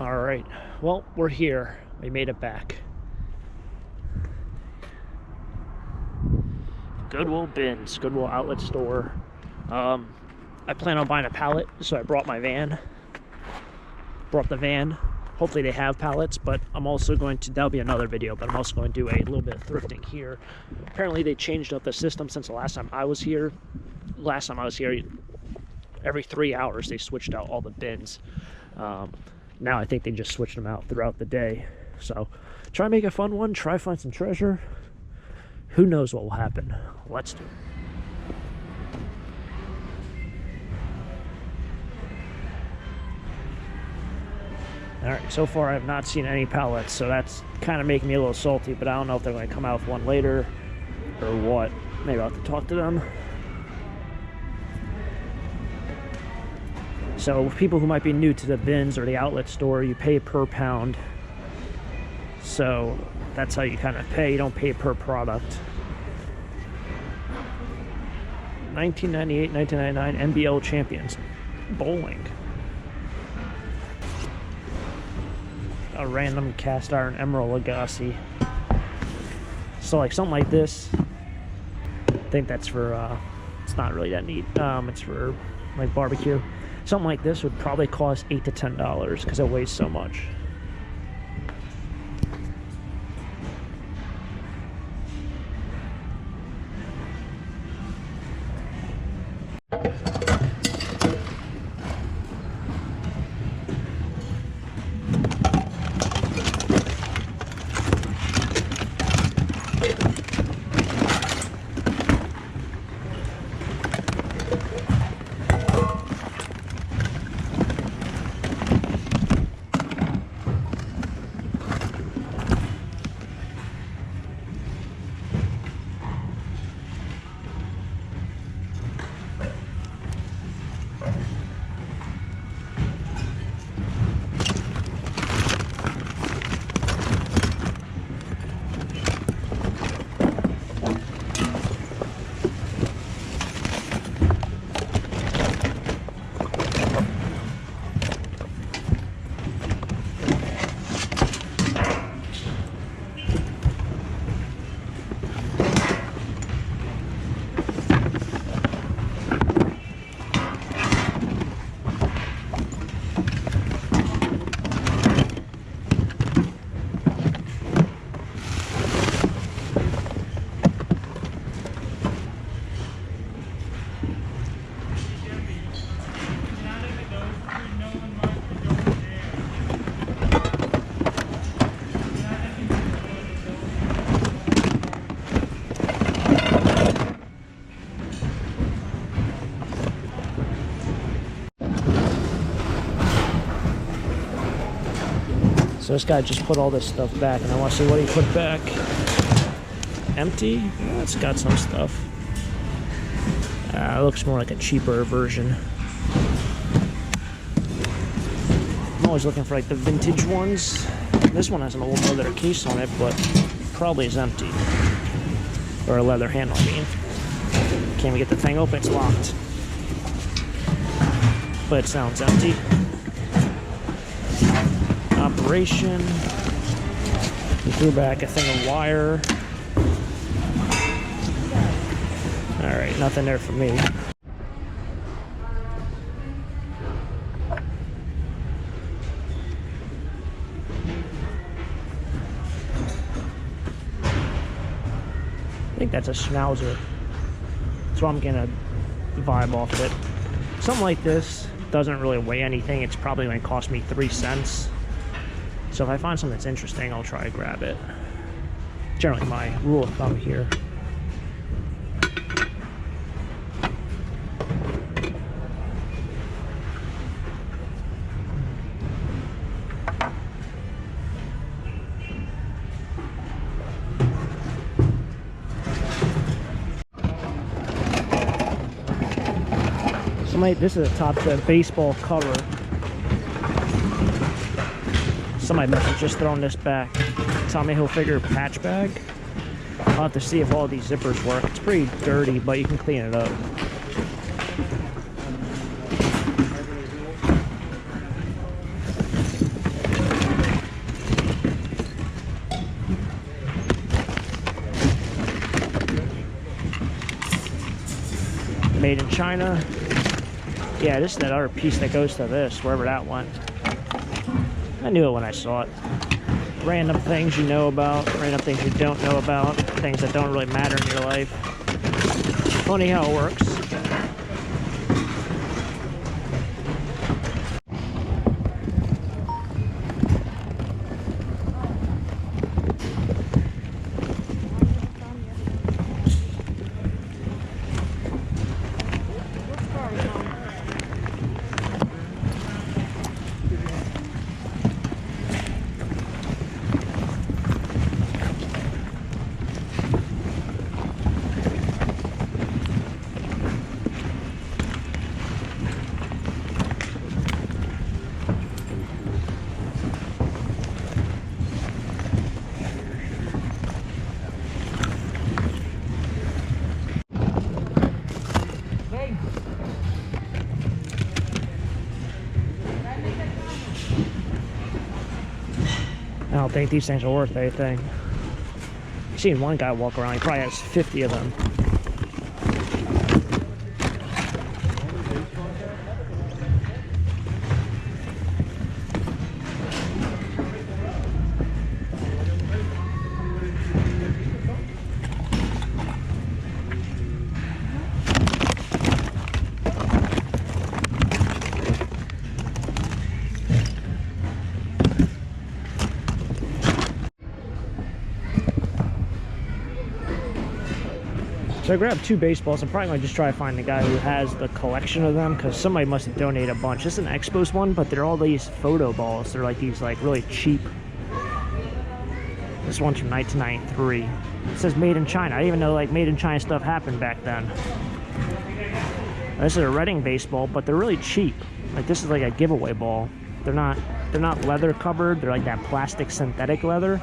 All right, well, we're here. We made it back. Goodwill BINS, Goodwill outlet store. I plan on buying a pallet, so I brought my van. Brought the van. Hopefully they have pallets, but I'm also going to, that'll be another video, but I'm also going to do a little bit of thrifting here. Apparently they changed up the system since the last time I was here. Last time I was here, every 3 hours they switched out all the bins. Now I think they just switched them out throughout the day. So try and make a fun one, try find some treasure. Who knows what will happen? Let's do it. Alright, so far I have not seen any pallets, so that's kind of making me a little salty, but I don't know if they're going to come out with one later or what. Maybe I'll have to talk to them. So people who might be new to the bins or the outlet store, you pay per pound. So that's how you kind of pay. You don't pay per product. $19.98, $19.99 NBL champions. Bowling. A random cast iron Emerald Lagasse. So like something like this, I think that's for, it's not really that neat. It's for like barbecue. Something like this would probably cost $8 to $10 because it weighs so much. So this guy just put all this stuff back, and I want to see what he put back. Empty? Yeah, it's got some stuff. It looks more like a cheaper version. I'm always looking for like the vintage ones. This one has an old leather case on it, but probably is empty. Or a leather handle, I mean. Can't we get the thing open? It's locked. But it sounds empty. Operation. He threw back a thing of wire. Alright, nothing there for me. I think that's a schnauzer. That's why I'm getting a vibe off of it. Something like this doesn't really weigh anything. It's probably going to cost me 3 cents. So if I find something that's interesting, I'll try to grab it. Generally my rule of thumb here. This is the baseball cover. Somebody must have just thrown this back. Tommy Hilfiger patch bag. I'll have to see if all these zippers work. It's pretty dirty, but you can clean it up. made in China. Yeah, this is that other piece that goes to this, wherever that went. I knew it when I saw it. Random things you know about, random things you don't know about, things that don't really matter in your life. Funny how it works. I don't think these things are worth anything. I've seen one guy walk around, he probably has 50 of them. So I grabbed 2 baseballs. I'm probably going to just try to find the guy who has the collection of them, because somebody must have donated a bunch. This is an Expos one, but they're all these photo balls. They're like these like really cheap. This one's from 1993. It says made in China. I didn't even know like made in China stuff happened back then. This is a Reading baseball, but they're really cheap. Like this is like a giveaway ball. They're not leather covered. They're like that plastic synthetic leather.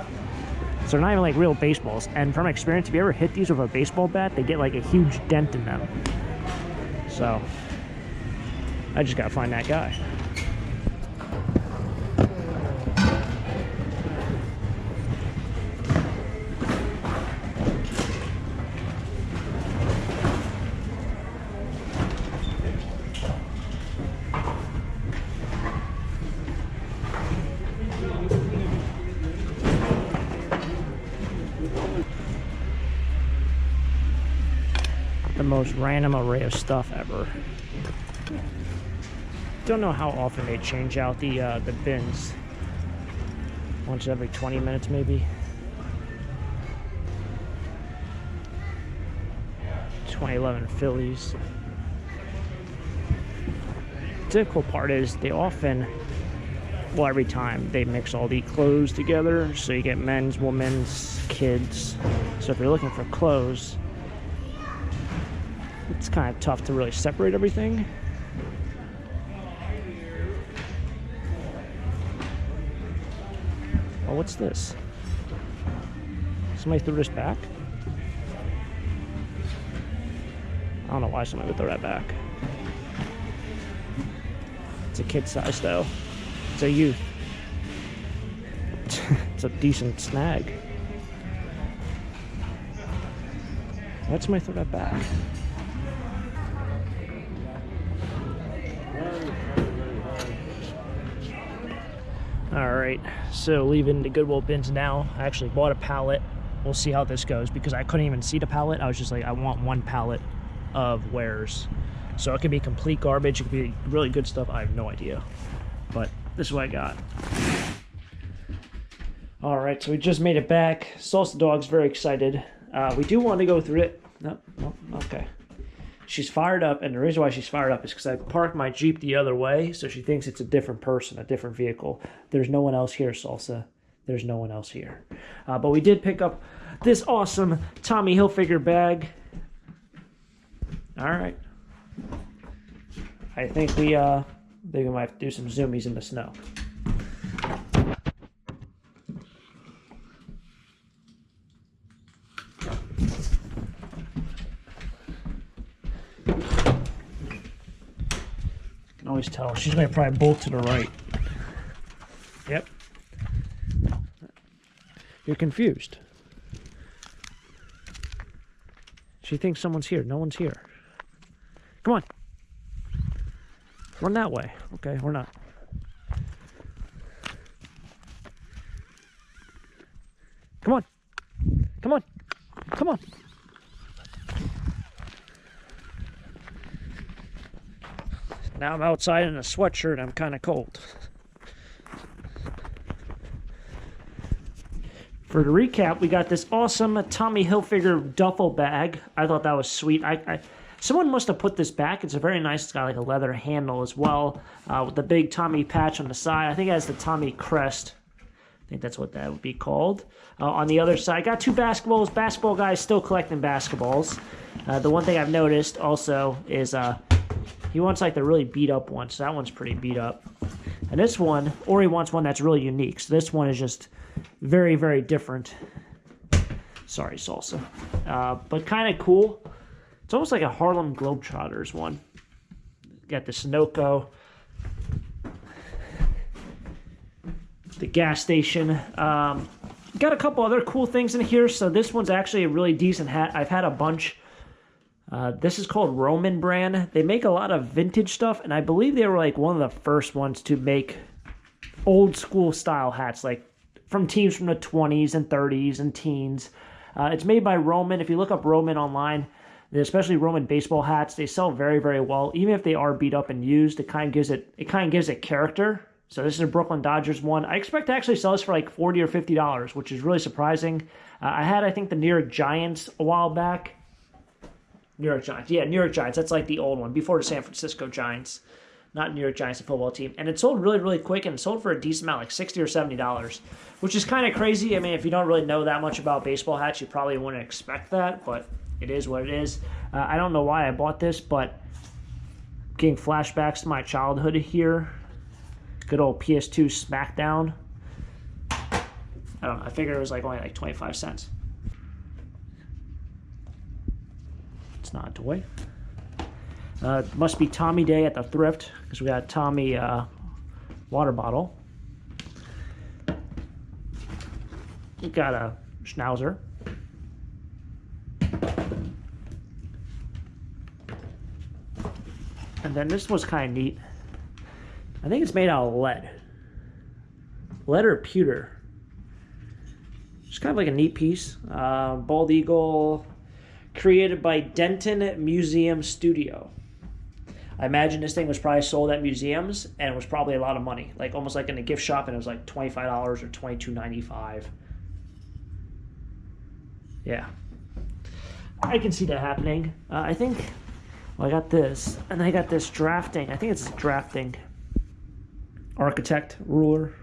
So they're not even like real baseballs. And from experience, if you ever hit these with a baseball bat, they get like a huge dent in them. So I just gotta find that guy. The most random array of stuff ever. Don't know how often they change out the bins. Once every 20 minutes maybe. 2011 Phillies. The cool part is they often, well, every time they mix all the clothes together, so you get men's, women's, kids. So if you're looking for clothes, it's kind of tough to really separate everything. Oh, what's this? Somebody threw this back? I don't know why somebody would throw that back. It's a kid size though. It's a youth. It's a decent snag. Why'd somebody throw that back? Alright, so leaving the Goodwill bins now. I actually bought a pallet. We'll see how this goes because I couldn't even see the pallet. I was just like, I want one pallet of wares. So it could be complete garbage, it could be really good stuff, I have no idea. But this is what I got. Alright, so we just made it back. Salsa Dog's very excited. We do want to go through it. No, okay. She's fired up, and the reason why she's fired up is because I parked my Jeep the other way, so she thinks it's a different person, a different vehicle. There's no one else here, Salsa. There's no one else here. But we did pick up this awesome Tommy Hilfiger bag. All right. I think we might have to do some zoomies in the snow. Always tell she's gonna probably bolt to the right. Yep. You're confused. She thinks someone's here. No one's here. Come on. Run that way. Okay, we're not. Come on. Come on. Come on. Now I'm outside in a sweatshirt. I'm kind of cold. For the recap, we got this awesome Tommy Hilfiger duffel bag. I thought that was sweet. Someone must have put this back. It's a very nice. It's got like a leather handle as well, with the big Tommy patch on the side. I think it has the Tommy crest. I think that's what that would be called. On the other side, got two basketballs. Basketball guys still collecting basketballs. The one thing I've noticed also is he wants like the really beat up one. So that one's pretty beat up. And this one, or he wants one that's really unique. So this one is just very, very different. Sorry, salsa. But kind of cool. It's almost like a Harlem Globetrotters one. Got the Sunoco. The gas station. Got a couple other cool things in here. So this one's actually a really decent hat. I've had a bunch. This is called Roman brand. They make a lot of vintage stuff, and I believe they were like one of the first ones to make old school style hats, like from teams from the 20s and 30s and teens. It's made by Roman. If you look up Roman online, especially Roman baseball hats, they sell very, very well. Even if they are beat up and used, it kind of gives it character. So this is a Brooklyn Dodgers one. I expect to actually sell this for like $40 or $50, which is really surprising. I had, I think, the New York Giants a while back. New York Giants. Yeah, New York Giants. That's like the old one, before the San Francisco Giants. Not New York Giants, the football team. And it sold really, really quick, and it sold for a decent amount, like $60 or $70, which is kind of crazy. I mean, if you don't really know that much about baseball hats, you probably wouldn't expect that, but it is what it is. I don't know why I bought this, but getting flashbacks to my childhood here. Good old PS2 SmackDown. I don't know. I figured it was like only like 25 cents. It's not a toy. Must be Tommy Day at the thrift, because we got a Tommy water bottle. We got a Schnauzer. And then this was kind of neat. I think it's made out of lead. Lead or pewter. It's kind of like a neat piece. Bald Eagle, created by Denton Museum Studio. I imagine this thing was probably sold at museums, and it was probably a lot of money. Like almost like in a gift shop, and it was like $25 or $22.95. Yeah. I can see that happening. I think, well, I got this, and I got this drafting. I think it's drafting. Architect ruler.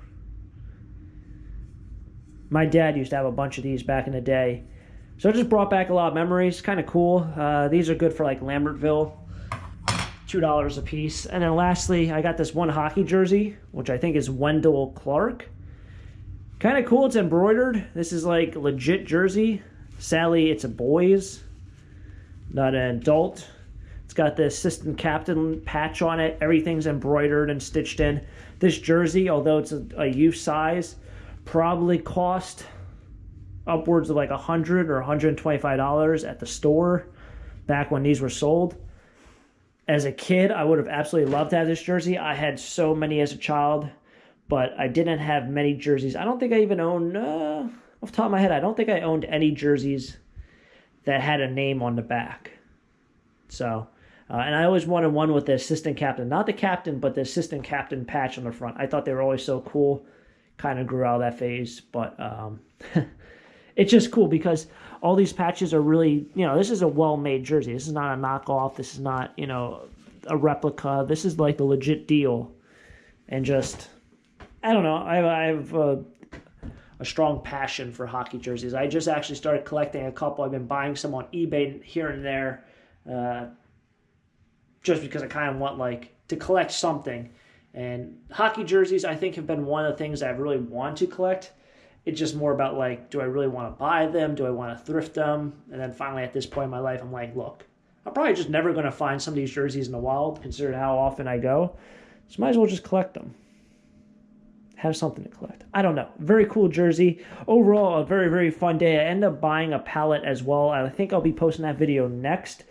My dad used to have a bunch of these back in the day. So it just brought back a lot of memories. Kind of cool. These are good for like Lambertville. $2 a piece. And then lastly, I got this one hockey jersey, which I think is Wendell Clark. Kind of cool. It's embroidered. This is like a legit jersey. Sadly, it's a boy's, not an adult. It's got the assistant captain patch on it. Everything's embroidered and stitched in. This jersey, although it's a youth size, probably cost upwards of like $100 or $125 at the store back when these were sold. As a kid, I would have absolutely loved to have this jersey. I had so many as a child, but I didn't have many jerseys. I don't think I even owned, off the top of my head, I don't think I owned any jerseys that had a name on the back. So, and I always wanted one with the assistant captain. Not the captain, but the assistant captain patch on the front. I thought they were always so cool. Kind of grew out of that phase, but it's just cool because all these patches are really, this is a well-made jersey. This is not a knockoff. This is not, a replica. This is like the legit deal. And just, I don't know. I have a strong passion for hockey jerseys. I just actually started collecting a couple. I've been buying some on eBay here and there. Just because I kind of want to collect something. And hockey jerseys, I think, have been one of the things I really want to collect. It's just more about do I really want to buy them? Do I want to thrift them? And then finally at this point in my life, I'm like, look, I'm probably just never going to find some of these jerseys in the wild, considering how often I go. So might as well just collect them. Have something to collect. I don't know. Very cool jersey. Overall, a very, very fun day. I ended up buying a pallet as well. I think I'll be posting that video next.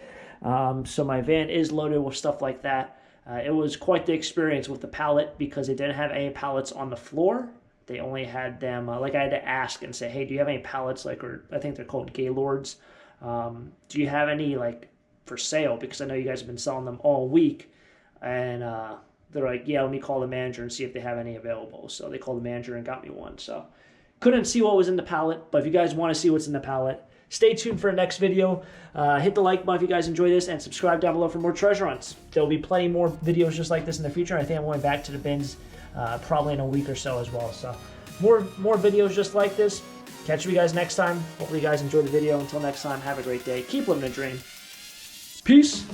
So my van is loaded with stuff like that. It was quite the experience with the pallet because they didn't have any pallets on the floor. They only had them, like I had to ask and say, hey, do you have any pallets, like, or I think they're called Gaylords. Do you have any, like, for sale? Because I know you guys have been selling them all week. And they're like, yeah, let me call the manager and see if they have any available. So they called the manager and got me one. So couldn't see what was in the pallet, but if you guys want to see what's in the pallet, stay tuned for the next video. Hit the like button if you guys enjoy this, and subscribe down below for more treasure hunts. There'll be plenty more videos just like this in the future. I think I'm going back to the bins probably in a week or so as well. So more videos just like this. Catch you guys next time. Hopefully you guys enjoyed the video. Until next time, have a great day. Keep living a dream. Peace.